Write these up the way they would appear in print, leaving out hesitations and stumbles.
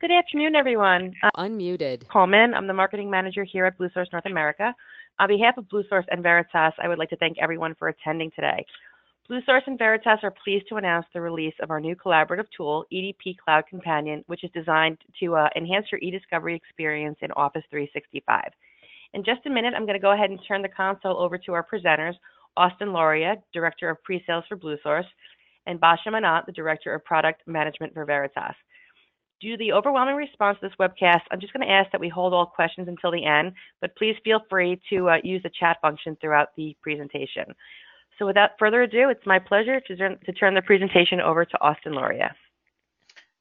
Good afternoon, everyone. I'm Unmuted. Coleman. I'm the marketing manager here at Bluesource North America. On behalf of Bluesource and Veritas, I would like to thank everyone for attending today. Bluesource and Veritas are pleased to announce the release of our new collaborative tool, eDP Cloud Companion, which is designed to enhance your e-discovery experience in Office 365. In just a minute, I'm going to go ahead and turn the console over to our presenters, Austin Lauria, Director of Pre-Sales for Bluesource, and Basha Manat, the Director of Product Management for Veritas. Due to the overwhelming response to this webcast, I'm just going to ask that we hold all questions until the end, but please feel free to use the chat function throughout the presentation. So without further ado, it's my pleasure to turn the presentation over to Austin Lauria.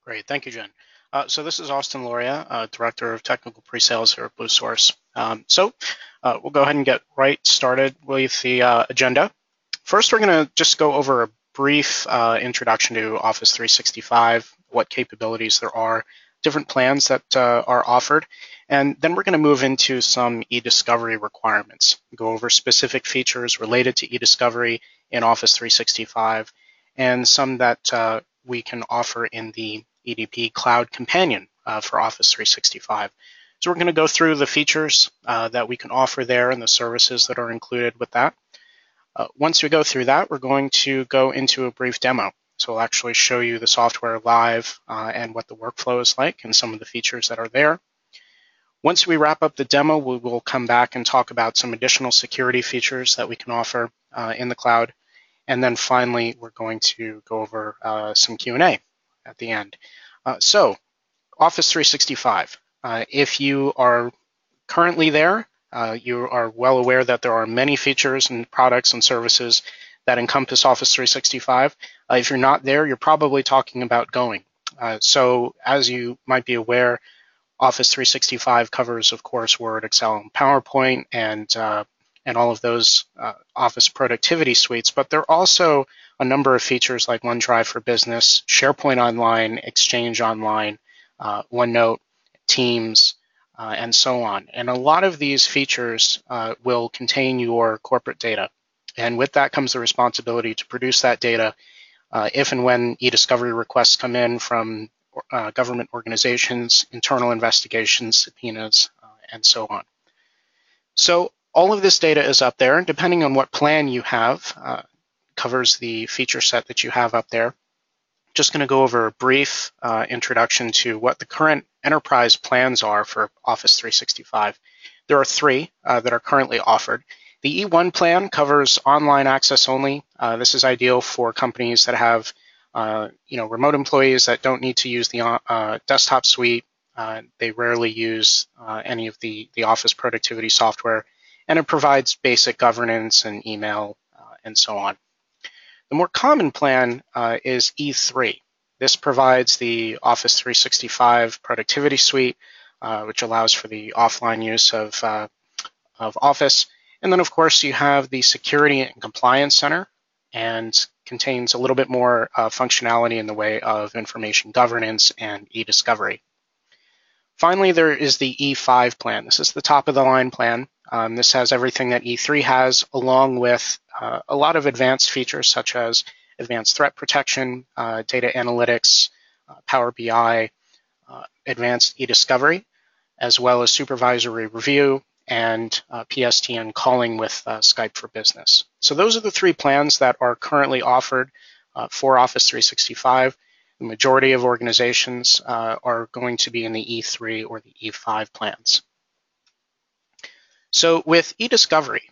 Great, thank you, Jen. So this is Austin Lauria, Director of Technical Pre-Sales here at Bluesource. We'll go ahead and get right started with the agenda. First, we're going to just go over a brief introduction to Office 365, what capabilities there are, different plans that are offered, and then we're going to move into some e-discovery requirements, go over specific features related to e-discovery in Office 365, and some that we can offer in the eDP Cloud Companion for Office 365. So we're going to go through the features that we can offer there and the services that are included with that. Once we go through that, we're going to go into a brief demo. So we'll actually show you the software live and what the workflow is like and some of the features that are there. Once we wrap up the demo, we will come back and talk about some additional security features that we can offer in the cloud. And then finally, we're going to go over some Q&A at the end. So Office 365, if you are currently there, you are well aware that there are many features and products and services that encompass Office 365. If you're not there, you're probably talking about going. So as you might be aware, Office 365 covers, of course, Word, Excel, and PowerPoint, and all of those Office productivity suites, but there are also a number of features like OneDrive for Business, SharePoint Online, Exchange Online, OneNote, Teams, and so on. And a lot of these features will contain your corporate data. And with that comes the responsibility to produce that data if and when e-discovery requests come in from government organizations, internal investigations, subpoenas, and so on. So all of this data is up there, and depending on what plan you have, covers the feature set that you have up there. Just going to go over a brief introduction to what the current enterprise plans are for Office 365. There are three that are currently offered. The E1 plan covers online access only. This is ideal for companies that have remote employees that don't need to use the desktop suite. They rarely use any of the Office productivity software, and it provides basic governance and email and so on. The more common plan is E3. This provides the Office 365 productivity suite, which allows for the offline use of Office. And then, of course, you have the Security and Compliance Center, and contains a little bit more functionality in the way of information governance and e-discovery. Finally, there is the E5 plan. This is the top of the line plan. This has everything that E3 has, along with a lot of advanced features such as advanced threat protection, data analytics, Power BI, advanced e-discovery, as well as supervisory review and PSTN calling with Skype for Business. So those are the three plans that are currently offered for Office 365. The majority of organizations are going to be in the E3 or the E5 plans. So with eDiscovery,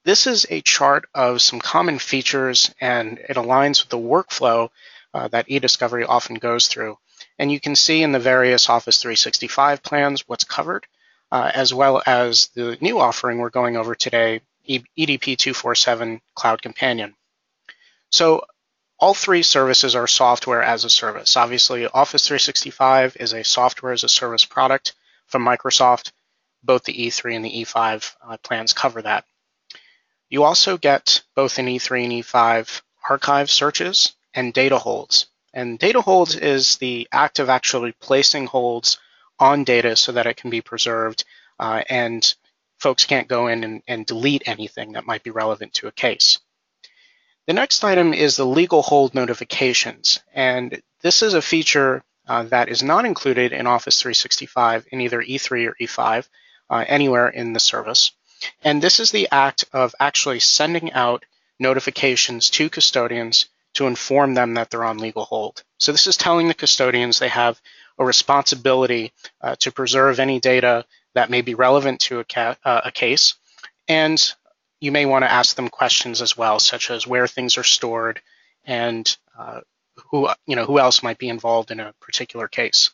this is a chart of some common features, and it aligns with the workflow that eDiscovery often goes through. And you can see in the various Office 365 plans what's covered, as well as the new offering we're going over today, eDP247 Cloud Companion. So all three services are software as a service. Obviously, Office 365 is a software as a service product from Microsoft. Both the E3 and the E5 plans cover that. You also get both in E3 and E5 archive searches and data holds. And data holds is the act of actually placing holds on data so that it can be preserved and folks can't go in and delete anything that might be relevant to a case. The next item is the legal hold notifications, and this is a feature that is not included in Office 365 in either E3 or E5, anywhere in the service. And this is the act of actually sending out notifications to custodians to inform them that they're on legal hold. So this is telling the custodians they have a responsibility to preserve any data that may be relevant to a case. And you may want to ask them questions as well, such as where things are stored and who else might be involved in a particular case.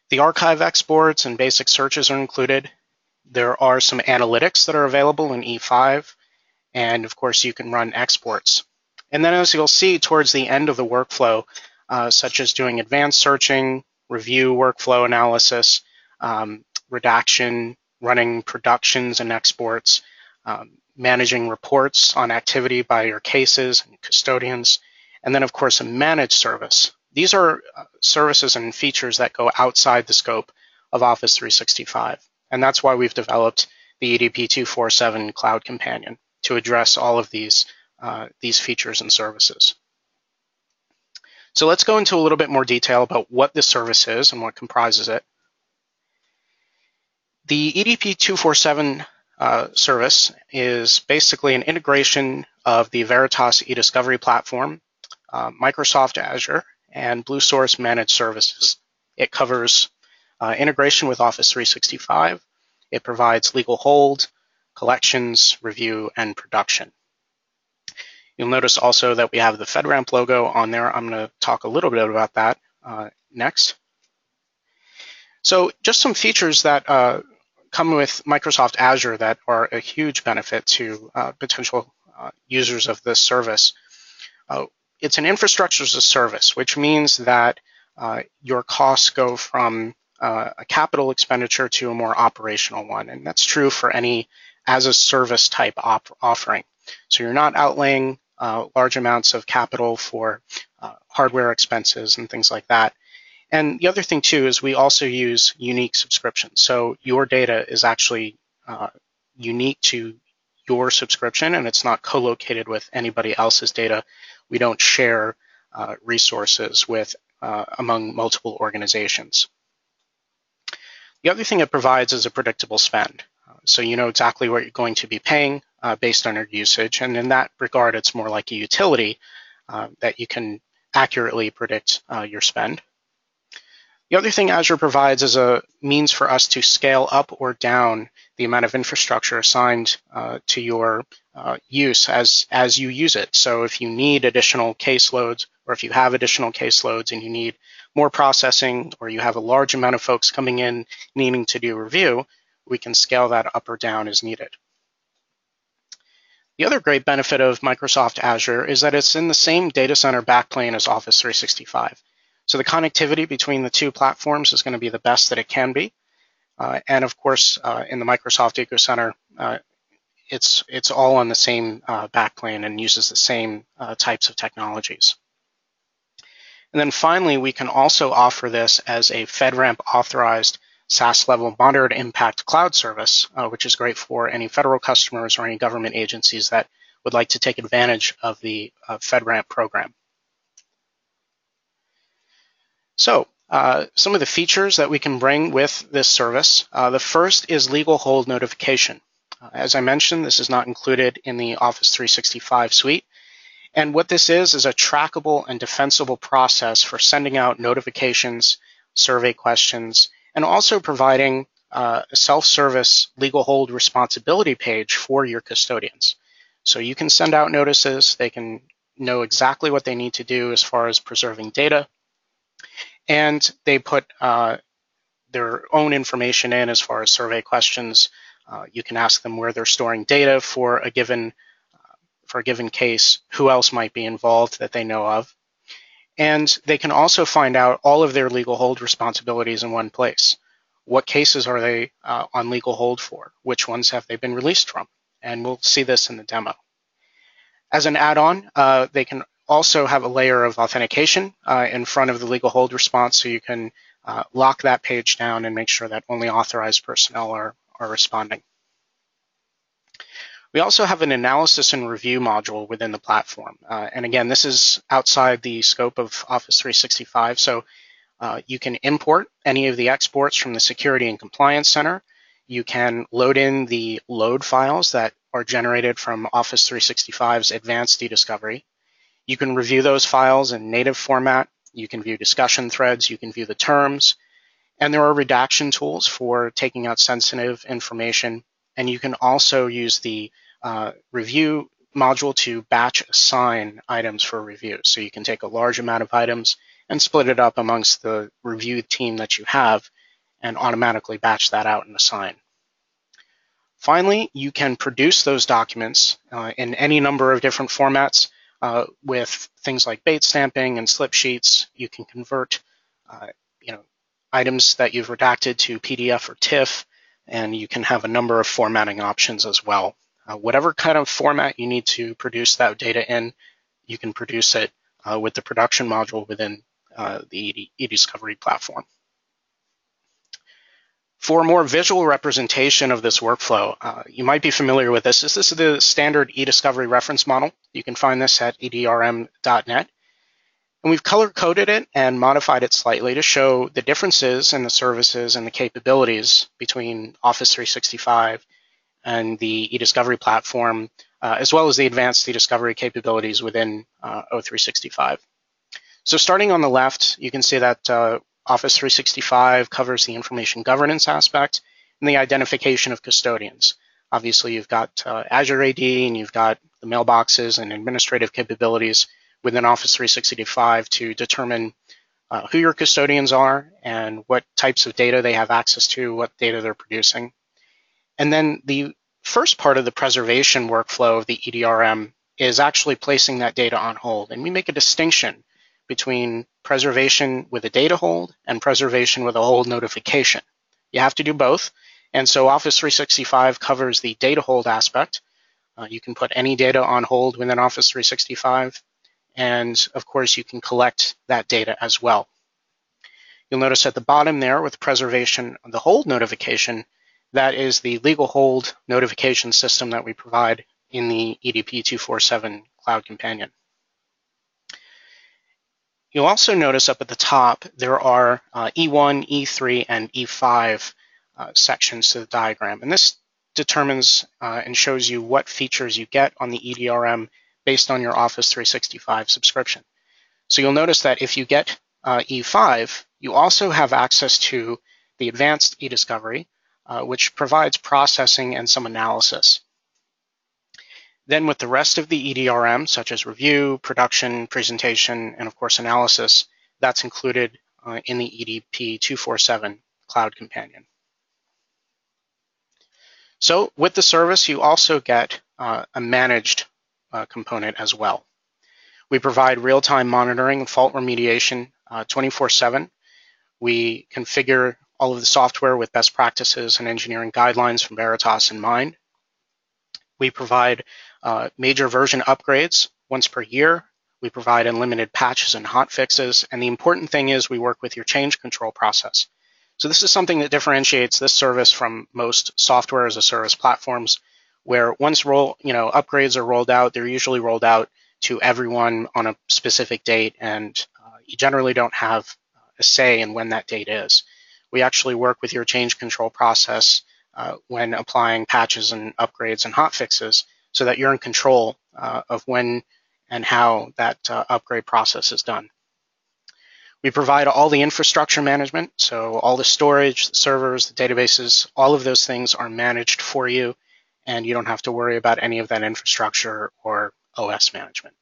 The archive exports and basic searches are included. There are some analytics that are available in E5, and of course you can run exports. And then as you'll see towards the end of the workflow, such as doing advanced searching, review workflow analysis, redaction, running productions and exports, managing reports on activity by your cases and custodians, and then of course a managed service. These are services and features that go outside the scope of Office 365. And that's why we've developed the eDP247 Cloud Companion to address all of these features and services. So let's go into a little bit more detail about what this service is and what comprises it. The eDP247 service is basically an integration of the Veritas eDiscovery platform, Microsoft Azure, and Bluesource managed services. It covers integration with Office 365. It provides legal hold, collections, review, and production. You'll notice also that we have the FedRAMP logo on there. I'm going to talk a little bit about that next. So just some features that come with Microsoft Azure that are a huge benefit to potential users of this service. It's an infrastructure as a service, which means that your costs go from a capital expenditure to a more operational one. And that's true for any as-a-service type offering. So you're not outlaying large amounts of capital for hardware expenses and things like that. And the other thing, too, is we also use unique subscriptions. So your data is actually unique to your subscription, and it's not co-located with anybody else's data. We don't share resources with among multiple organizations. The other thing it provides is a predictable spend. So you know exactly what you're going to be paying based on your usage. And in that regard, it's more like a utility that you can accurately predict your spend. The other thing Azure provides is a means for us to scale up or down the amount of infrastructure assigned to your use as you use it. So if you need additional caseloads, or if you have additional caseloads and you need more processing, or you have a large amount of folks coming in needing to do review, we can scale that up or down as needed. The other great benefit of Microsoft Azure is that it's in the same data center backplane as Office 365. So the connectivity between the two platforms is going to be the best that it can be. And of course, in the Microsoft Eco Center, it's all on the same backplane and uses the same types of technologies. And then finally, we can also offer this as a FedRAMP authorized SaaS level moderate impact cloud service, which is great for any federal customers or any government agencies that would like to take advantage of the FedRAMP program. So some of the features that we can bring with this service. The first is legal hold notification. As I mentioned, this is not included in the Office 365 suite. And what this is a trackable and defensible process for sending out notifications, survey questions, and also providing a self-service legal hold responsibility page for your custodians. So you can send out notices. They can know exactly what they need to do as far as preserving data. And they put their own information in as far as survey questions. You can ask them where they're storing data for a given case, who else might be involved that they know of. And they can also find out all of their legal hold responsibilities in one place. What cases are they on legal hold for? Which ones have they been released from? And we'll see this in the demo. As an add-on, they can also have a layer of authentication in front of the legal hold response, so you can lock that page down and make sure that only authorized personnel are responding. We also have an analysis and review module within the platform. And again, this is outside the scope of Office 365. So you can import any of the exports from the Security and Compliance Center. You can load in the load files that are generated from Office 365's Advanced eDiscovery. You can review those files in native format. You can view discussion threads. You can view the terms. And there are redaction tools for taking out sensitive information. And you can also use the review module to batch assign items for review. So you can take a large amount of items and split it up amongst the review team that you have and automatically batch that out and assign. Finally, you can produce those documents in any number of different formats with things like bait stamping and slip sheets. You can convert items that you've redacted to PDF or TIFF, and you can have a number of formatting options as well. Whatever kind of format you need to produce that data in, you can produce it with the production module within the eDiscovery platform. For a more visual representation of this workflow, you might be familiar with this. This is the standard eDiscovery reference model. You can find this at edrm.net. And we've color-coded it and modified it slightly to show the differences in the services and the capabilities between Office 365 and the eDiscovery platform, as well as the advanced eDiscovery capabilities within O365. So starting on the left, you can see that Office 365 covers the information governance aspect and the identification of custodians. Obviously, you've got Azure AD and you've got the mailboxes and administrative capabilities within Office 365 to determine who your custodians are and what types of data they have access to, what data they're producing. And then the first part of the preservation workflow of the EDRM is actually placing that data on hold. And we make a distinction between preservation with a data hold and preservation with a hold notification. You have to do both. And so Office 365 covers the data hold aspect. You can put any data on hold within Office 365. And of course, you can collect that data as well. You'll notice at the bottom there with preservation of the hold notification, that is the legal hold notification system that we provide in the eDP247 Cloud Companion. You'll also notice up at the top, there are E1, E3, and E5 sections to the diagram. And this determines and shows you what features you get on the EDRM based on your Office 365 subscription. So you'll notice that if you get E5, you also have access to the advanced eDiscovery, which provides processing and some analysis. Then with the rest of the EDRM, such as review, production, presentation, and of course analysis, that's included in the eDP247 Cloud Companion. So with the service, you also get a managed component as well. We provide real-time monitoring and fault remediation 24/7. We configure all of the software with best practices and engineering guidelines from Veritas in mind. We provide major version upgrades once per year. We provide unlimited patches and hot fixes. And the important thing is we work with your change control process. So this is something that differentiates this service from most software as a service platforms, where once upgrades are rolled out, they're usually rolled out to everyone on a specific date, and you generally don't have a say in when that date is. We actually work with your change control process when applying patches and upgrades and hotfixes so that you're in control of when and how that upgrade process is done. We provide all the infrastructure management, so all the storage, the servers, the databases, all of those things are managed for you, and you don't have to worry about any of that infrastructure or OS management.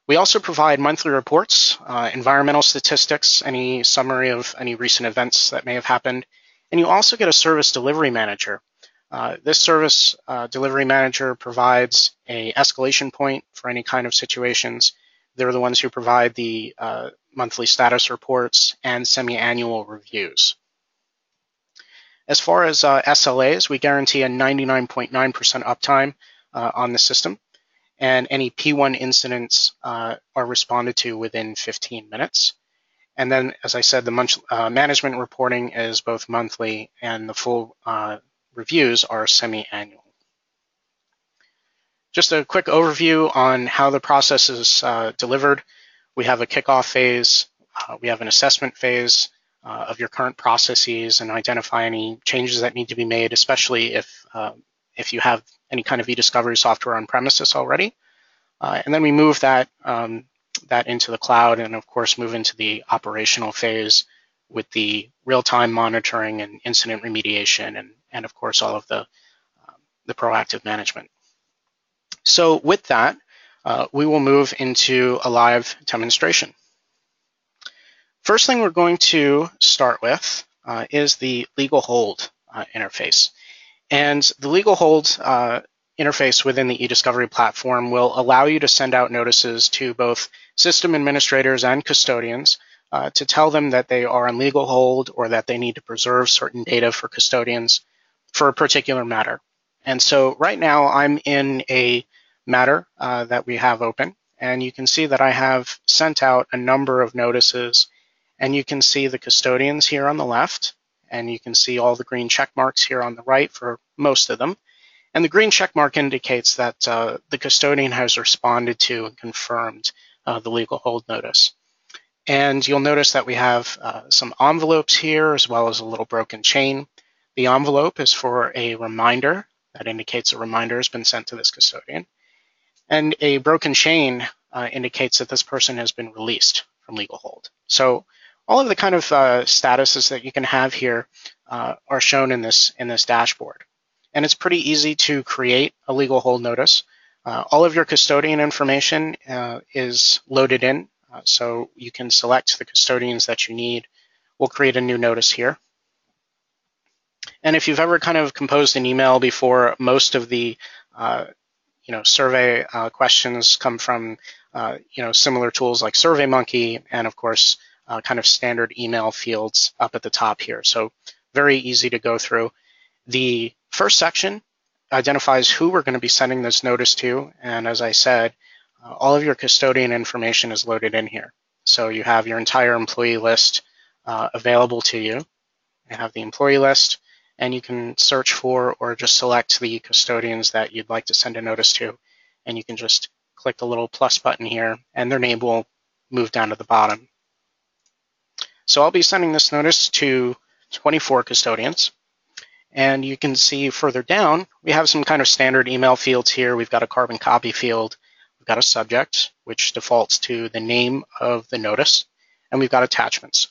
We also provide monthly reports, environmental statistics, any summary of any recent events that may have happened, and you also get a service delivery manager. This service delivery manager provides an escalation point for any kind of situations. They're the ones who provide the monthly status reports and semi-annual reviews. As far as SLAs, we guarantee a 99.9% uptime on the system, and any P1 incidents are responded to within 15 minutes. And then, as I said, the management reporting is both monthly, and the full reviews are semi-annual. Just a quick overview on how the process is delivered. We have a kickoff phase. We have an assessment phase of your current processes and identify any changes that need to be made, especially if you have any kind of e-discovery software on premises already. And then we move that into the cloud, and of course move into the operational phase with the real-time monitoring and incident remediation, and of course all of the proactive management. So with that, we will move into a live demonstration. First thing we're going to start with is the legal hold interface. And the legal hold interface within the eDiscovery platform will allow you to send out notices to both system administrators and custodians to tell them that they are on legal hold or that they need to preserve certain data for custodians for a particular matter. And so right now I'm in a matter that we have open, and you can see that I have sent out a number of notices, and you can see the custodians here on the left, and you can see all the green check marks here on the right for most of them. And the green check mark indicates that the custodian has responded to and confirmed the legal hold notice. And you'll notice that we have some envelopes here as well as a little broken chain. The envelope is for a reminder that indicates a reminder has been sent to this custodian. And a broken chain indicates that this person has been released from legal hold. So all of the kind of statuses that you can have here are shown in this dashboard. And it's pretty easy to create a legal hold notice. All of your custodian information is loaded in, so you can select the custodians that you need. We'll create a new notice here. And if you've ever kind of composed an email before, most of the survey questions come from similar tools like SurveyMonkey, and of course kind of standard email fields up at the top here. So very easy to go through. The first section identifies who we're going to be sending this notice to, and as I said, all of your custodian information is loaded in here. So you have your entire employee list available to you. You have the employee list, and you can search for or just select the custodians that you'd like to send a notice to, and you can just click the little plus button here, and their name will move down to the bottom. So I'll be sending this notice to 24 custodians. And you can see further down, we have some kind of standard email fields here. We've got a carbon copy field. We've got a subject, which defaults to the name of the notice. And we've got attachments.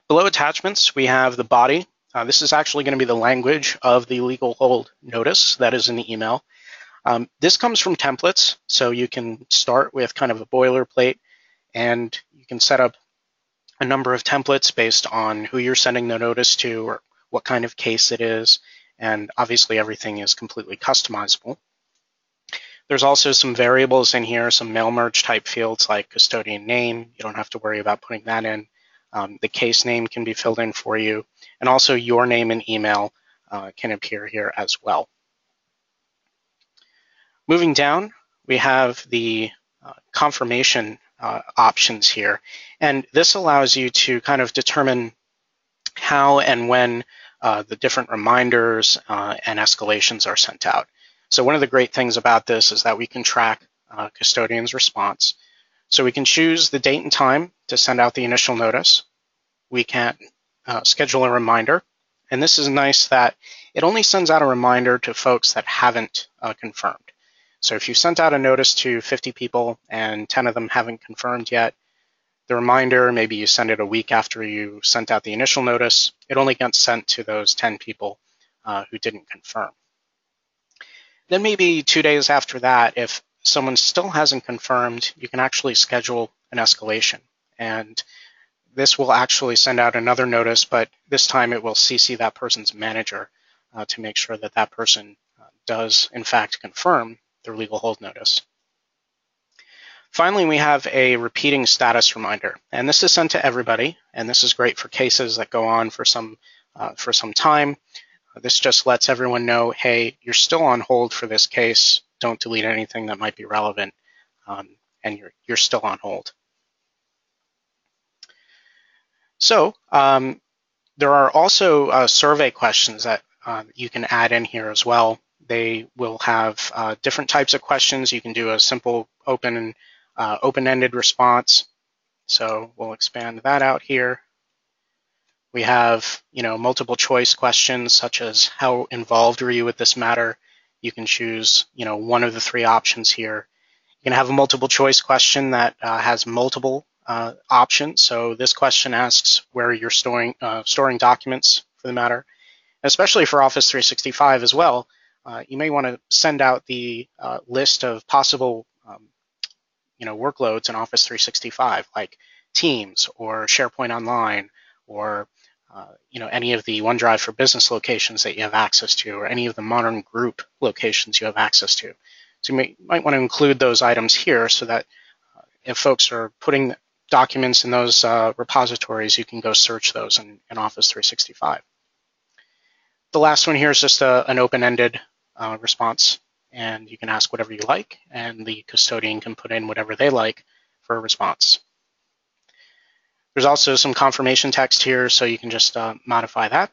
Below attachments, we have the body. This is actually going to be the language of the legal hold notice that is in the email. This comes from templates, so you can start with kind of a boilerplate, and you can set up a number of templates based on who you're sending the notice to or what kind of case it is, and obviously everything is completely customizable. There's also some variables in here, some mail merge type fields like custodian name. You don't have to worry about putting that in. The case name can be filled in for you, and also your name and email can appear here as well. Moving down, we have the confirmation options here, and this allows you to kind of determine how and when the different reminders and escalations are sent out. So one of the great things about this is that we can track custodian's response. So we can choose the date and time to send out the initial notice. We can schedule a reminder. And this is nice that it only sends out a reminder to folks that haven't confirmed. So if you sent out a notice to 50 people and 10 of them haven't confirmed yet, the reminder, maybe you send it a week after you sent out the initial notice, it only gets sent to those 10 people who didn't confirm. Then maybe 2 days after that, if someone still hasn't confirmed, you can actually schedule an escalation. And this will actually send out another notice, but this time it will CC that person's manager to make sure that that person does, in fact, confirm their legal hold notice. Finally, we have a repeating status reminder, and this is sent to everybody, and this is great for cases that go on for some time. This just lets everyone know, hey, you're still on hold for this case. Don't delete anything that might be relevant, and you're still on hold. So There are also survey questions that you can add in here as well. They will have different types of questions. You can do a simple open-ended response. So we'll expand that out here. We have, multiple choice questions such as how involved were you with this matter? You can choose, one of the three options here. You can have a multiple choice question that has multiple options. So this question asks where you're storing documents for the matter, especially for Office 365 as well. You may want to send out the list of possible workloads in Office 365, like Teams or SharePoint Online, or any of the OneDrive for Business locations that you have access to, or any of the Modern Group locations you have access to. So you might want to include those items here so that if folks are putting documents in those repositories, you can go search those in Office 365. The last one here is just an open-ended response, and you can ask whatever you like, and the custodian can put in whatever they like for a response. There's also some confirmation text here, so you can just modify that.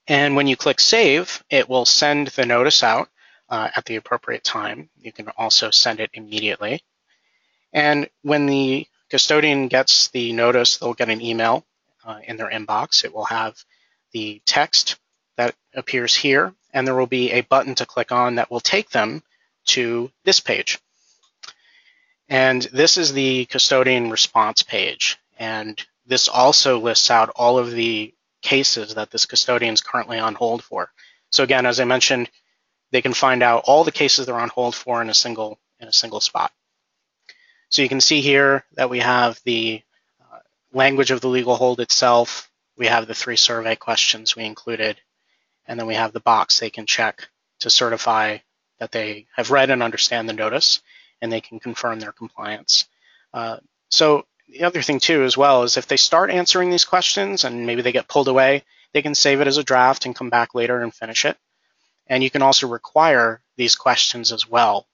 And when you click Save, it will send the notice out at the appropriate time. You can also send it immediately. And when the custodian gets the notice, they'll get an email in their inbox. It will have the text that appears here, and there will be a button to click on that will take them to this page. And this is the custodian response page. And this also lists out all of the cases that this custodian is currently on hold for. So again, as I mentioned, they can find out all the cases they're on hold for in a single spot. So you can see here that we have the language of the legal hold itself. We have the 3 survey questions we included, and then we have the box they can check to certify that they have read and understand the notice, and they can confirm their compliance. So the other thing too as well is if they start answering these questions and maybe they get pulled away, they can save it as a draft and come back later and finish it. And you can also require these questions as well.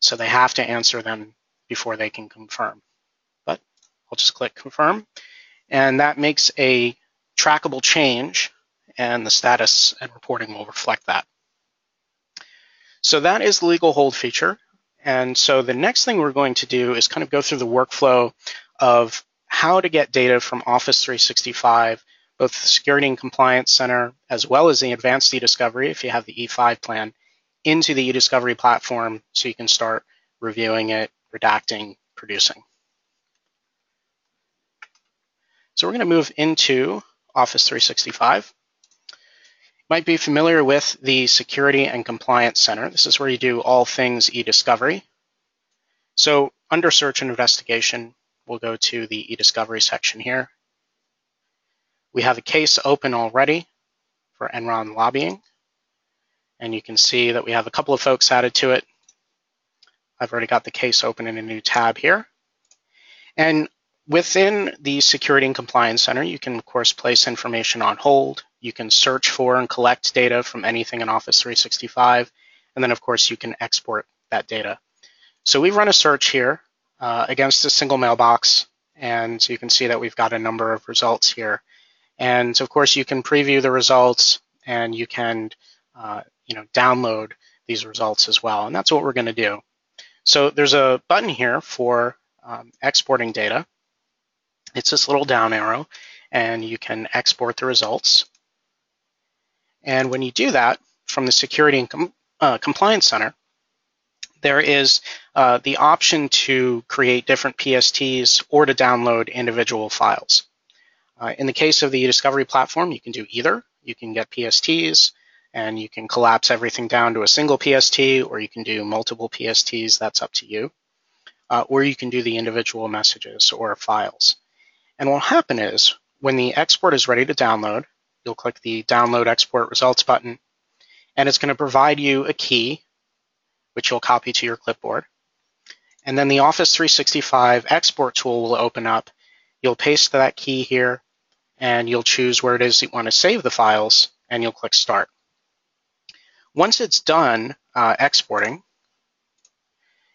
So they have to answer them before they can confirm. But I'll just click confirm, and that makes a trackable change, and the status and reporting will reflect that. So that is the legal hold feature. And so the next thing we're going to do is kind of go through the workflow of how to get data from Office 365, both the Security and Compliance Center, as well as the Advanced eDiscovery, if you have the E5 plan, into the eDiscovery platform so you can start reviewing it, redacting, producing. So we're going to move into Office 365. You might be familiar with the Security and Compliance Center. This is where you do all things eDiscovery. So under Search and Investigation, we'll go to the eDiscovery section here. We have a case open already for Enron lobbying, and you can see that we have a couple of folks added to it. I've already got the case open in a new tab here. And within the Security and Compliance Center, you can, of course, place information on hold. You can search for and collect data from anything in Office 365. And then, of course, you can export that data. So we've run a search here against a single mailbox, and you can see that we've got a number of results here. And, of course, you can preview the results, and you can download these results as well. And that's what we're going to do. So there's a button here for exporting data. It's this little down arrow, and you can export the results. And when you do that from the Security and Compliance Center, there is the option to create different PSTs or to download individual files. In the case of the eDiscovery platform, you can do either. You can get PSTs, and you can collapse everything down to a single PST, or you can do multiple PSTs. That's up to you. Or you can do the individual messages or files. And what will happen is when the export is ready to download, you'll click the Download Export Results button, and it's going to provide you a key, which you'll copy to your clipboard. And then the Office 365 export tool will open up. You'll paste that key here, and you'll choose where it is you want to save the files, and you'll click Start. Once it's done exporting,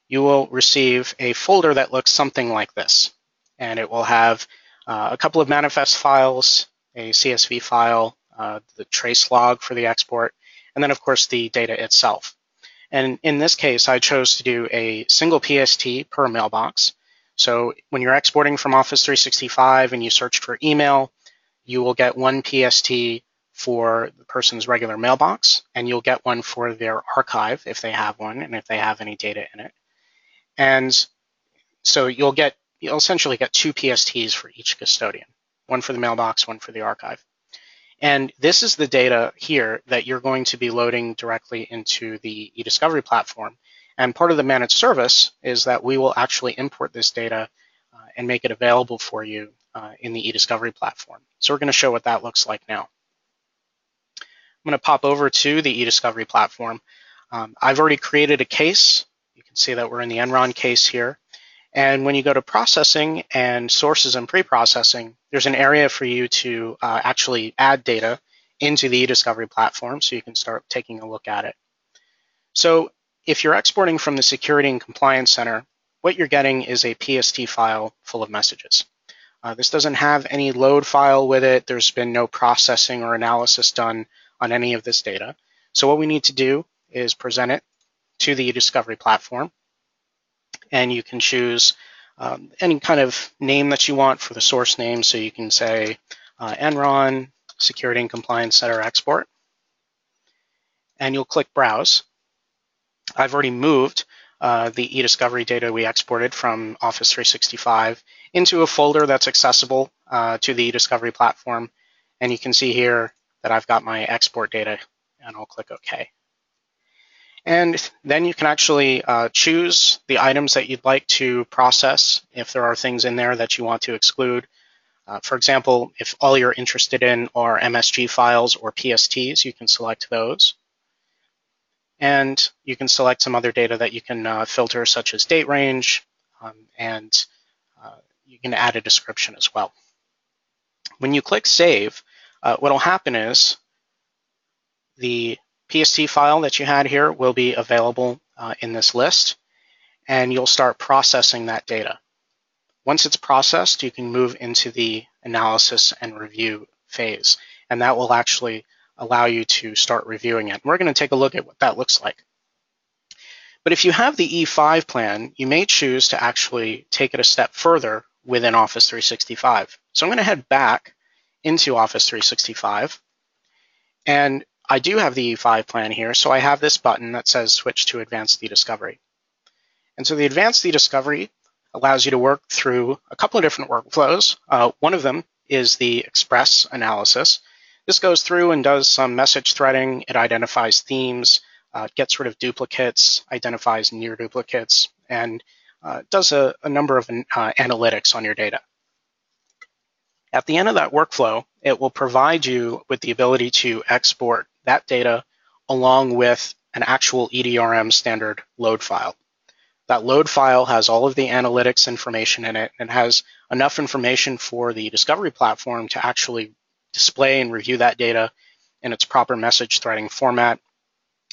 you will receive a folder that looks something like this. And it will have a couple of manifest files, a CSV file, the trace log for the export, and then of course the data itself. And in this case, I chose to do a single PST per mailbox. So when you're exporting from Office 365 and you search for email, you will get one PST for the person's regular mailbox, and you'll get one for their archive if they have one and if they have any data in it. And so you'll essentially get two PSTs for each custodian, one for the mailbox, one for the archive. And this is the data here that you're going to be loading directly into the eDiscovery platform. And part of the managed service is that we will actually import this data and make it available for you in the eDiscovery platform. So we're going to show what that looks like now. I'm going to pop over to the eDiscovery platform. I've already created a case. You can see that we're in the Enron case here. And when you go to processing and sources and pre-processing, there's an area for you to actually add data into the eDiscovery platform so you can start taking a look at it. So if you're exporting from the Security and Compliance Center, what you're getting is a PST file full of messages. This doesn't have any load file with it. There's been no processing or analysis done on any of this data. So what we need to do is present it to the eDiscovery platform. And you can choose any kind of name that you want for the source name. So you can say Enron Security and Compliance Center Export. And you'll click Browse. I've already moved the eDiscovery data we exported from Office 365 into a folder that's accessible to the eDiscovery platform. And you can see here that I've got my export data, and I'll click OK. And then you can actually choose the items that you'd like to process if there are things in there that you want to exclude. For example, if all you're interested in are MSG files or PSTs, you can select those. And you can select some other data that you can filter, such as date range, and you can add a description as well. When you click Save, what will happen is the PST file that you had here will be available in this list, and you'll start processing that data. Once it's processed, you can move into the analysis and review phase, and that will actually allow you to start reviewing it. We're going to take a look at what that looks like. But if you have the E5 plan, you may choose to actually take it a step further within Office 365. So I'm going to head back into Office 365, and I do have the E5 plan here, so I have this button that says Switch to Advanced eDiscovery. And so the Advanced eDiscovery allows you to work through a couple of different workflows. One of them is the Express analysis. This goes through and does some message threading. It identifies themes, gets rid of duplicates, identifies near duplicates, and does a number of analytics on your data. At the end of that workflow, it will provide you with the ability to export that data along with an actual EDRM standard load file. That load file has all of the analytics information in it and has enough information for the Discovery platform to actually display and review that data in its proper message threading format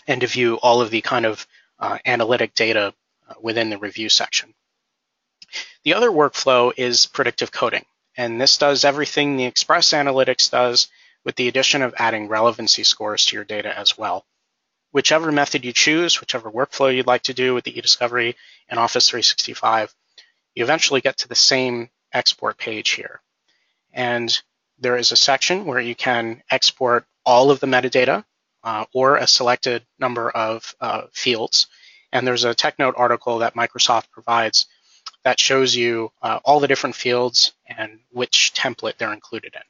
and to view all of the kind of analytic data within the review section. The other workflow is predictive coding. And this does everything the Express Analytics does, with the addition of adding relevancy scores to your data as well. Whichever method you choose, whichever workflow you'd like to do with the eDiscovery and Office 365, you eventually get to the same export page here. And there is a section where you can export all of the metadata or a selected number of fields. And there's a TechNote article that Microsoft provides that shows you all the different fields and which template they're included in.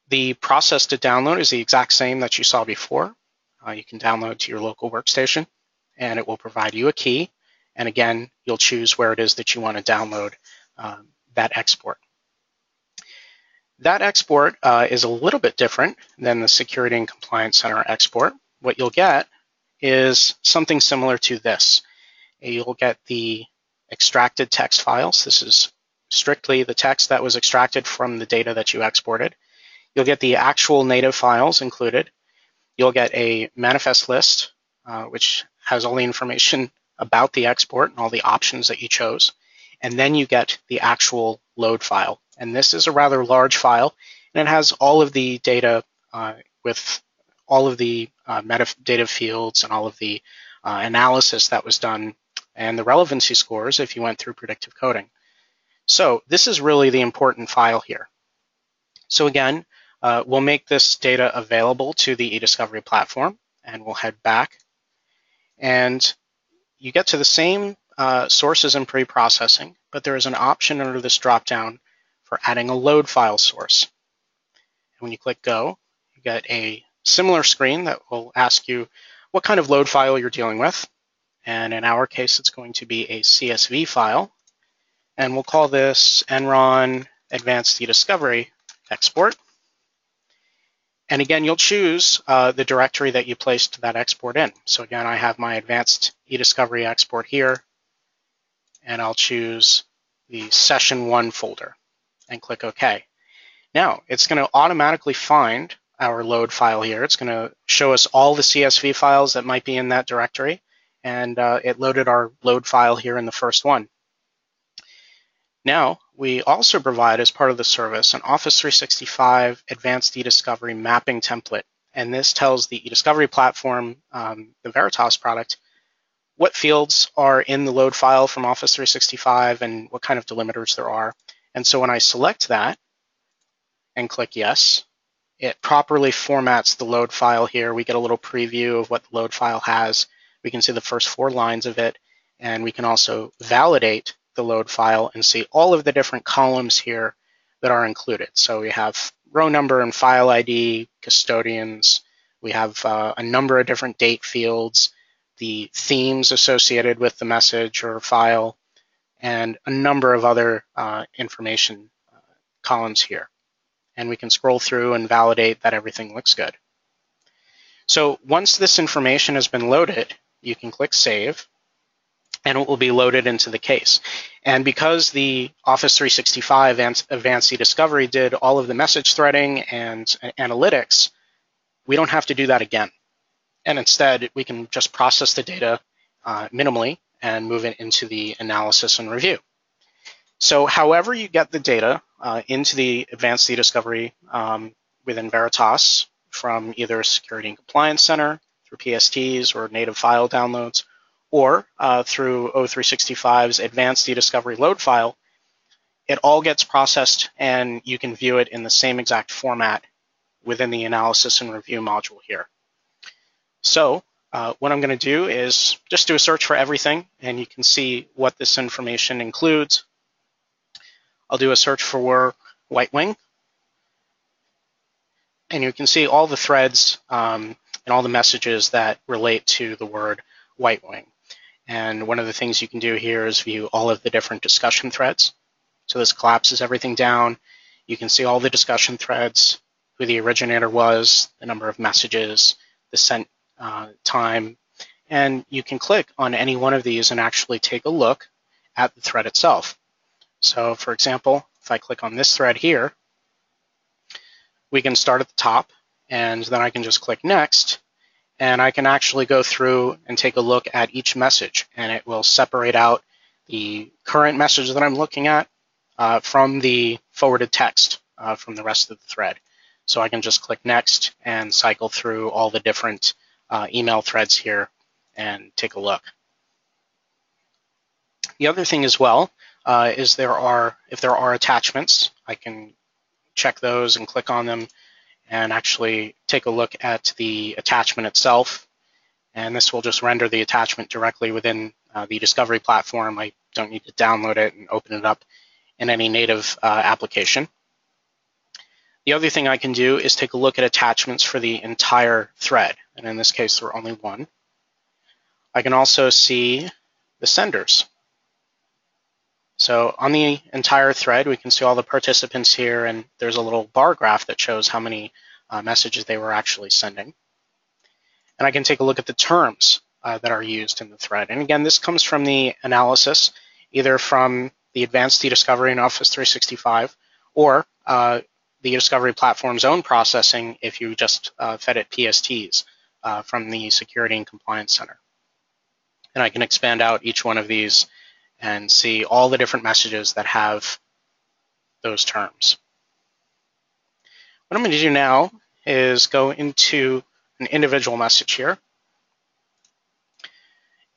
The process to download is the exact same that you saw before. You can download to your local workstation, and it will provide you a key. And again, you'll choose where it is that you want to download that export. That export is a little bit different than the Security and Compliance Center export. What you'll get is something similar to this. You'll get the extracted text files. This is strictly the text that was extracted from the data that you exported. You'll get the actual native files included. You'll get a manifest list, which has all the information about the export and all the options that you chose. And then you get the actual load file And this is a rather large file, and it has all of the data with all of the metadata fields and all of the analysis that was done and the relevancy scores if you went through predictive coding. So this is really the important file here. So again, we'll make this data available to the eDiscovery platform, and we'll head back. And you get to the same sources and pre-processing, but there is an option under this dropdown for adding a load file source. And when you click Go, you get a similar screen that will ask you what kind of load file you're dealing with. And in our case, it's going to be a CSV file. And we'll call this Enron Advanced eDiscovery Export. And again, you'll choose the directory that you placed that export in. So again, I have my Advanced eDiscovery Export here, and I'll choose the Session 1 folder and click OK. Now, it's going to automatically find our load file here. It's going to show us all the CSV files that might be in that directory, and it loaded our load file here in the first one. Now, we also provide, as part of the service, an Office 365 Advanced eDiscovery mapping template. And this tells the eDiscovery platform, the Veritas product, what fields are in the load file from Office 365 and what kind of delimiters there are. And so when I select that and click Yes, it properly formats the load file here. We get a little preview of what the load file has. We can see the first 4 lines of it, and we can also validate the load file and see all of the different columns here that are included. So we have row number and file ID, custodians. We have a number of different date fields, the themes associated with the message or file, and a number of other information columns here. And we can scroll through and validate that everything looks good. So once this information has been loaded, you can click Save, and it will be loaded into the case. And because the Office 365 Advanced eDiscovery did all of the message threading and analytics, we don't have to do that again. And instead, we can just process the data minimally and move it into the analysis and review. So however you get the data into the Advanced eDiscovery within Veritas from either Security and Compliance Center, through PSTs or native file downloads, or through O365's Advanced eDiscovery load file, it all gets processed and you can view it in the same exact format within the analysis and review module here. So what I'm going to do is just do a search for everything, and you can see what this information includes. I'll do a search for White Wing, and you can see all the threads and all the messages that relate to the word White Wing. And one of the things you can do here is view all of the different discussion threads. So this collapses everything down. You can see all the discussion threads, who the originator was, the number of messages, the sent time, and you can click on any one of these and actually take a look at the thread itself. So for example, if I click on this thread here, we can start at the top, and then I can just click Next, and I can actually go through and take a look at each message, and it will separate out the current message that I'm looking at from the forwarded text from the rest of the thread. So I can just click Next and cycle through all the different email threads here and take a look. The other thing as well is if there are attachments, I can check those and click on them and actually take a look at the attachment itself. And this will just render the attachment directly within the eDiscovery platform. I don't need to download it and open it up in any native application. The other thing I can do is take a look at attachments for the entire thread. And in this case, there are only one. I can also see the senders. So on the entire thread, we can see all the participants here, and there's a little bar graph that shows how many messages they were actually sending. And I can take a look at the terms that are used in the thread. And again, this comes from the analysis, either from the Advanced eDiscovery in Office 365 or the eDiscovery platform's own processing if you just fed it PSTs from the Security and Compliance Center. And I can expand out each one of these and see all the different messages that have those terms. What I'm going to do now is go into an individual message here.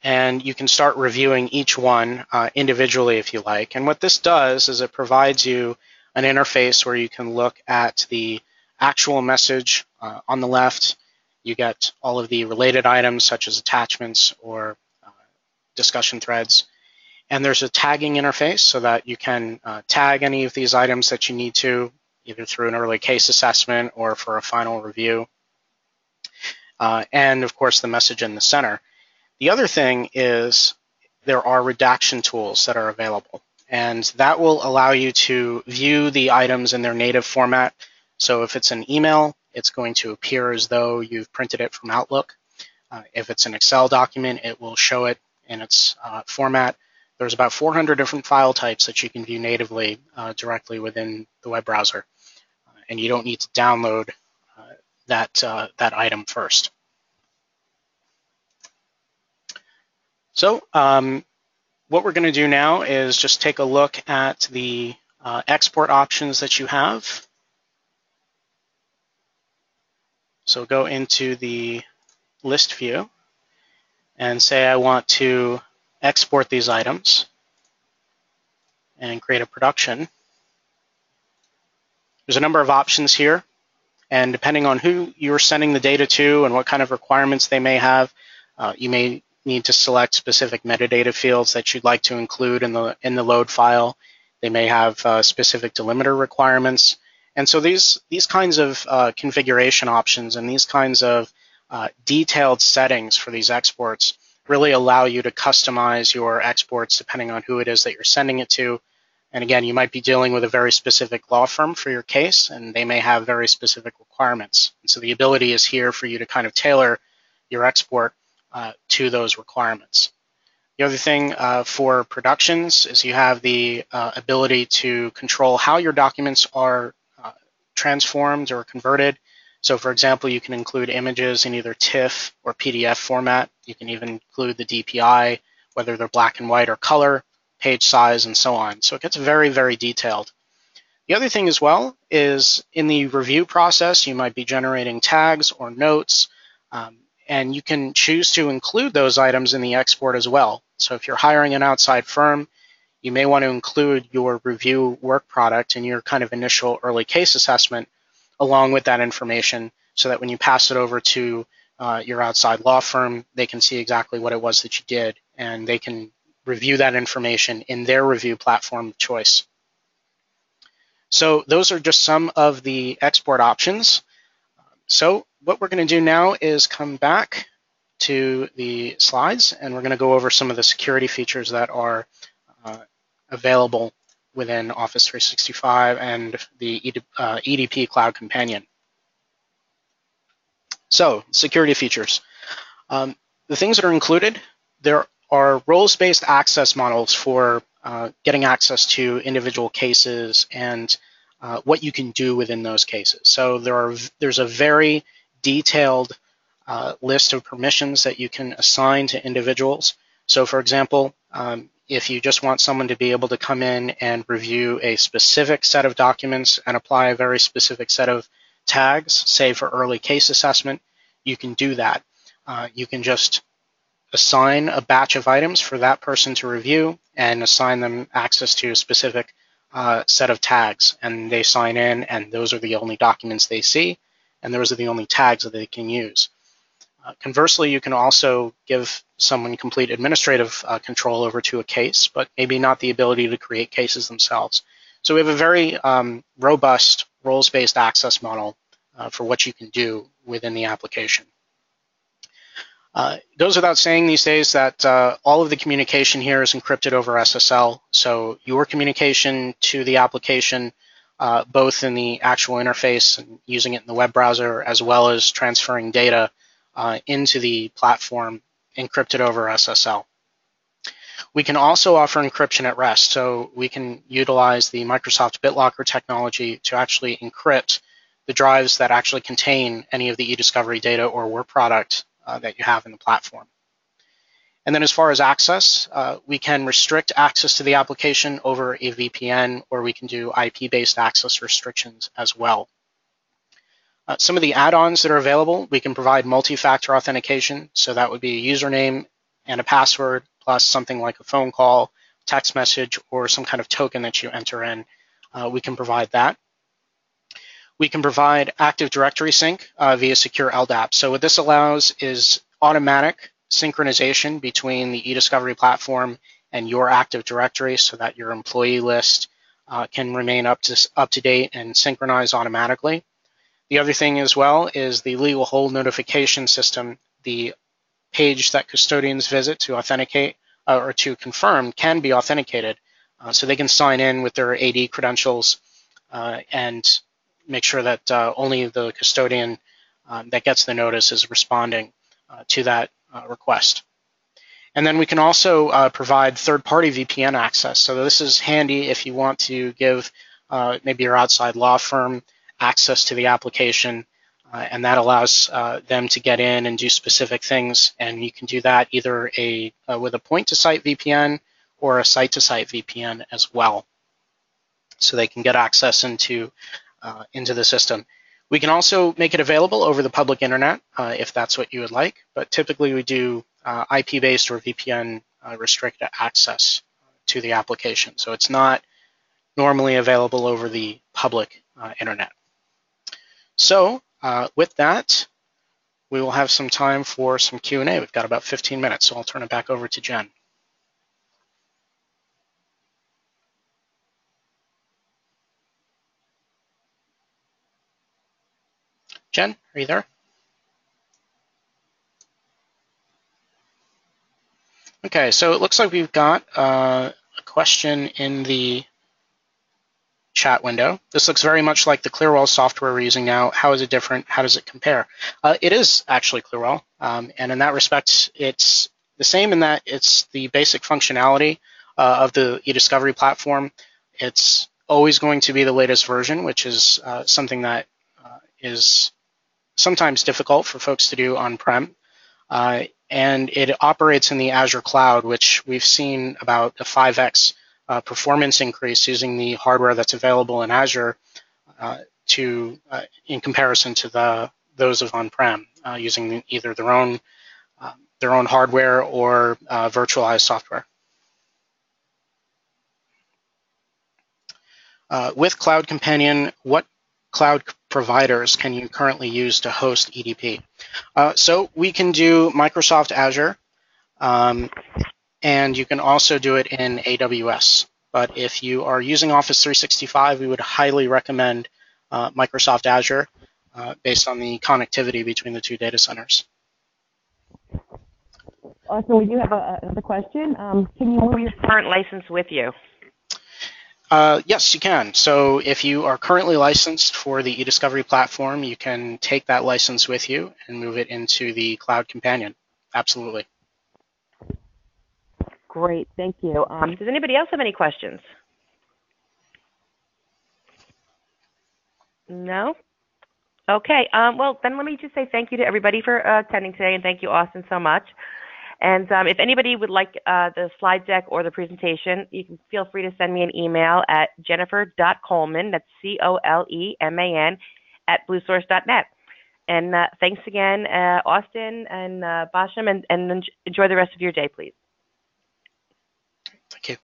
And you can start reviewing each one individually if you like. And what this does is it provides you an interface where you can look at the actual message on the left. You get all of the related items such as attachments or discussion threads. And there's a tagging interface so that you can tag any of these items that you need to, either through an early case assessment or for a final review. And of course, the message in the center. The other thing is there are redaction tools that are available, and that will allow you to view the items in their native format. So if it's an email, it's going to appear as though you've printed it from Outlook. If it's an Excel document, it will show it in its format. There's about 400 different file types that you can view natively directly within the web browser, and you don't need to download that item first. So what we're going to do now is just take a look at the export options that you have. So go into the list view and say I want to export these items and create a production. There's a number of options here, and depending on who you're sending the data to and what kind of requirements they may have, you may need to select specific metadata fields that you'd like to include in the load file. They may have specific delimiter requirements. And so these kinds of configuration options and these kinds of detailed settings for these exports really allow you to customize your exports depending on who it is that you're sending it to. And again, you might be dealing with a very specific law firm for your case, and they may have very specific requirements. And so the ability is here for you to kind of tailor your export to those requirements. The other thing for productions is you have the ability to control how your documents are transformed or converted. So for example, you can include images in either TIFF or PDF format. You can even include the DPI, whether they're black and white or color, page size, and so on. So it gets very, very detailed. The other thing as well is in the review process, you might be generating tags or notes, and you can choose to include those items in the export as well. So if you're hiring an outside firm, you may want to include your review work product in your kind of initial early case assessment along with that information so that when you pass it over to your outside law firm, they can see exactly what it was that you did, and they can review that information in their review platform of choice. So those are just some of the export options. So what we're going to do now is come back to the slides, and we're going to go over some of the security features that are available within Office 365 and the eDP Cloud Companion. So security features. The things that are included, there are roles-based access models for getting access to individual cases and what you can do within those cases. So there's a very detailed list of permissions that you can assign to individuals. So for example, if you just want someone to be able to come in and review a specific set of documents and apply a very specific set of tags, say for early case assessment, you can do that. You can just assign a batch of items for that person to review and assign them access to a specific set of tags, and they sign in, and those are the only documents they see, and those are the only tags that they can use. Conversely, you can also give someone complete administrative control over to a case, but maybe not the ability to create cases themselves. So we have a very robust roles-based access model for what you can do within the application. It goes without saying these days that all of the communication here is encrypted over SSL. So your communication to the application, both in the actual interface and using it in the web browser, as well as transferring data into the platform, encrypted over SSL. We can also offer encryption at rest. So we can utilize the Microsoft BitLocker technology to actually encrypt the drives that actually contain any of the eDiscovery data or work product that you have in the platform. And then as far as access, we can restrict access to the application over a VPN, or we can do IP-based access restrictions as well. Some of the add-ons that are available, we can provide multi-factor authentication. So that would be a username and a password plus something like a phone call, text message, or some kind of token that you enter in. We can provide that. We can provide Active Directory sync via secure LDAP. So what this allows is automatic synchronization between the eDiscovery platform and your Active Directory so that your employee list can remain up to date and synchronize automatically. The other thing as well is the legal hold notification system. The page that custodians visit to authenticate or to confirm can be authenticated. So they can sign in with their AD credentials and make sure that only the custodian that gets the notice is responding to that request. And then we can also provide third-party VPN access. So this is handy if you want to give maybe your outside law firm access to the application, and that allows them to get in and do specific things. And you can do that either with a point-to-site VPN or a site-to-site VPN as well, so they can get access into the system. We can also make it available over the public internet if that's what you would like, but typically we do IP-based or VPN restricted access to the application. So it's not normally available over the public internet. So with that, we will have some time for some Q&A. We've got about 15 minutes, so I'll turn it back over to Jen. Jen, are you there? Okay, so it looks like we've got a question in the chat window. This looks very much like the Clearwell software we're using now. How is it different? How does it compare? It is actually Clearwell, and in that respect, it's the same in that it's the basic functionality of the eDiscovery platform. It's always going to be the latest version, which is something that is sometimes difficult for folks to do on-prem. And it operates in the Azure cloud, which we've seen about a 5x performance increase using the hardware that's available in Azure in comparison to those of on-prem, using either their own hardware or virtualized software. With Cloud Companion, what cloud providers can you currently use to host eDP? So we can do Microsoft Azure, and you can also do it in AWS. But if you are using Office 365, we would highly recommend Microsoft Azure based on the connectivity between the two data centers. Also, we do have another question. Can you move your current license with you? Yes, you can. So if you are currently licensed for the eDiscovery platform, you can take that license with you and move it into the Cloud Companion. Absolutely. Great, thank you. Does anybody else have any questions? No? Okay, well, then let me just say thank you to everybody for attending today, and thank you, Austin, so much. And if anybody would like the slide deck or the presentation, you can feel free to send me an email at jennifer.coleman, that's Coleman, @bluesource.net. And thanks again, Austin and Basham, and enjoy the rest of your day, please. Thank you.